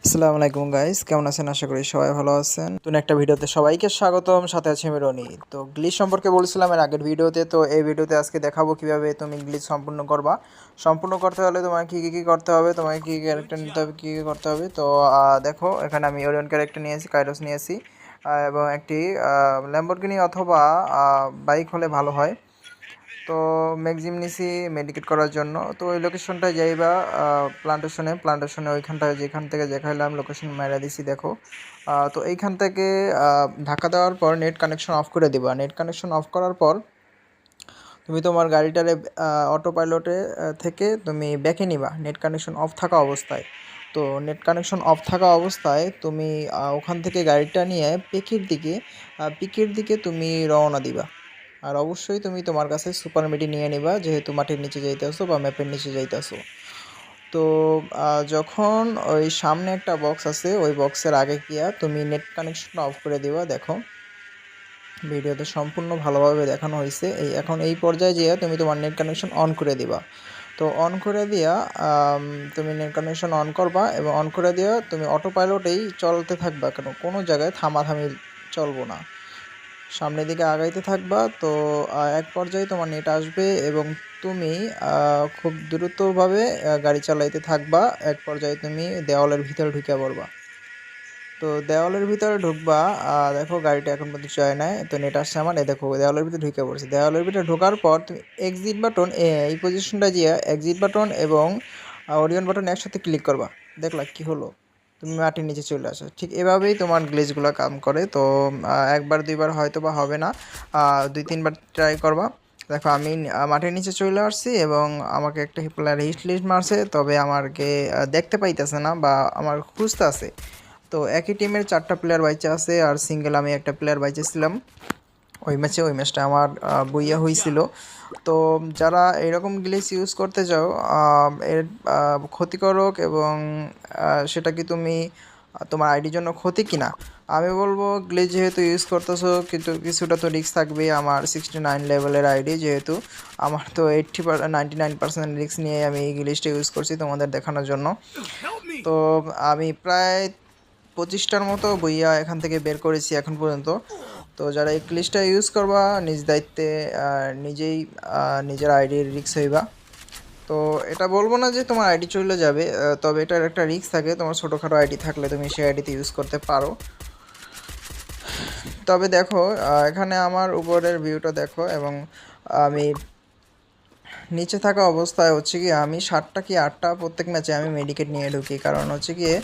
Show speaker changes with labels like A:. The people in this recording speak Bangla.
A: আসসালামু আলাইকুম গাইস, কেমন আছেন? আশা করি সবাই ভালো আছেন। নতুন একটা ভিডিওতে সবাইকে স্বাগতম। সাথে আছি আমি রনি। তো গ্লিচ সম্পর্কে বলছিলাম এর আগের ভিডিওতে, তো এই ভিডিওতে আজকে দেখাবো কিভাবে তুমি গ্লিচ সম্পূর্ণ করবা। সম্পূর্ণ করতে হলে তোমাকে কী করতে হবে, তোমাকে কী ক্যারেক্টার নিতে হবে, কী করতে হবে। তো দেখো, এখানে আমি ওরিয়ন ক্যারেক্টার নিয়েছি, কাইরোস নিয়েছি, এবং একটি ল্যাম্বরগিনি অথবা বাইক হলে ভালো হয়। তো ম্যাক্সিম নিছি মেডিকেট করার জন্য। তো ওই লোকেশনটায় যাইবা, প্লান্টেশনে ওইখানটায় যেখান থেকে দেখাইলাম লোকেশন মেরা দিছি দেখো। তো এইখান থেকে ধাক্কা দেওয়ার পর নেট কানেকশন অফ করে দিবা। নেট কানেকশন অফ করার পর তুমি তোমার গাড়িটারে অটো পাইলটে থেকে তুমি ব্যাকে নিবা নেট কানেকশন অফ থাকা অবস্থায়। তো নেট কানেকশন অফ থাকা অবস্থায় তুমি ওখান থেকে গাড়িটা নিয়ে পিকের দিকে তুমি রওনা দিবা। আর অবশ্যই তুমি তোমার কাছে সুপার মিডি নিয়ে নিবা, যেহেতু মাটির নিচে যাইতেছো বা ম্যাপের নিচে যাইতেছো। তো যখন ওই সামনে একটা বক্স আছে, ওই বক্সের আগে গিয়া তুমি নেট কানেকশনটা অফ করে দিবা। দেখো ভিডিওতে সম্পূর্ণ ভালোভাবে দেখানো হয়েছে। এখন এই পর্যায়ে যেয়ে তুমি তোমার নেট কানেকশন অন করে দিবা। তো অন করে দিয়া তুমি নেট কানেকশন অন করবা, এবং অন করে দিয়া তুমি অটো পাইলটেই চলতে থাকবা, কেন কোনো জায়গায় থামাথামি চলবো না, সামনের দিকে আগাইতে থাকবা। তো এক পর্যায়ে তোমার নেট আসবে এবং তুমি খুব দ্রুতভাবে গাড়ি চালাইতে থাকবা। এক পর্যায়ে তুমি দেওয়ালের ভিতরে ঢুকে পড়বা। তো দেওয়ালের ভিতরে ঢুকবা, দেখো গাড়িটা এখন পর্যন্ত চলে নাই, তো নেট আসছে আমার। দেখো দেওয়ালের ভিতরে ঢুকে পড়ছে। দেওয়ালের ভিতরে ঢোকার পর তুমি এক্সিট বাটন, এই পজিশনটা গিয়ে এক্সিট বাটন এবং অরিয়ন বাটন একসাথে ক্লিক করবা। দেখলা কি হলো, তুমি মাটির নিচে চলে আসো। ঠিক এভাবেই তোমার গ্লেজগুলো কাম করে। তো একবার দুইবার হয়তো বা হবে না, 2-3বার ট্রাই করবা। দেখো আমি মাটির নিচে চলে আসছি এবং আমাকে একটা প্লেয়ার হিট লিস্ট মারছে, তবে আমাকে দেখতে পাইতেছে না বা আমার খুঁজতে আছে। তো একই টিমের 4টা প্লেয়ার বাইচে আছে, আর সিঙ্গেল আমি একটা প্লেয়ার বাইচে ছিলাম ওই ম্যাচটা আমার বইয়া হয়েছিল। তো যারা এরকম গ্লিচ ইউজ করতে চাও, এর ক্ষতিকারক এবং সেটা কি তুমি তোমার আইডির জন্য ক্ষতি কিনা, আমি বলবো গ্লিচ যেহেতু ইউজ করতেছো কিন্তু কিছুটা তো রিস্ক থাকবে। আমার 69 লেভেলের আইডি, যেহেতু আমার তো 99% রিস্ক নিয়ে আমি এই গ্লিচটা ইউজ করছি তোমাদের দেখানোর জন্য। তো আমি প্রায় 25টার মতো বইয়া এখান থেকে বের করেছি এখন পর্যন্ত। তো যারা এই গ্লিচটা ইউজ করবা, নিজ দায়িত্বে নিজেই নিজের আইডির রিস্ক হইবা। তো এটা বলবো না যে তোমার আইডি চলে যাবে, তবে এটার একটা রিস্ক থাকে। তোমার ছোটোখাটো আইডি থাকলে তুমি সেই আইডিতে ইউজ করতে পারো। তবে দেখো এখানে আমার উপরের ভিউটা দেখো, এবং আমি নিচে থাকা অবস্থায় হচ্ছে কি আমি 7টা কি 8টা প্রত্যেক ম্যাচে আমি মেডিকেট নিয়ে ঢুকি, কারণ হচ্ছে গিয়ে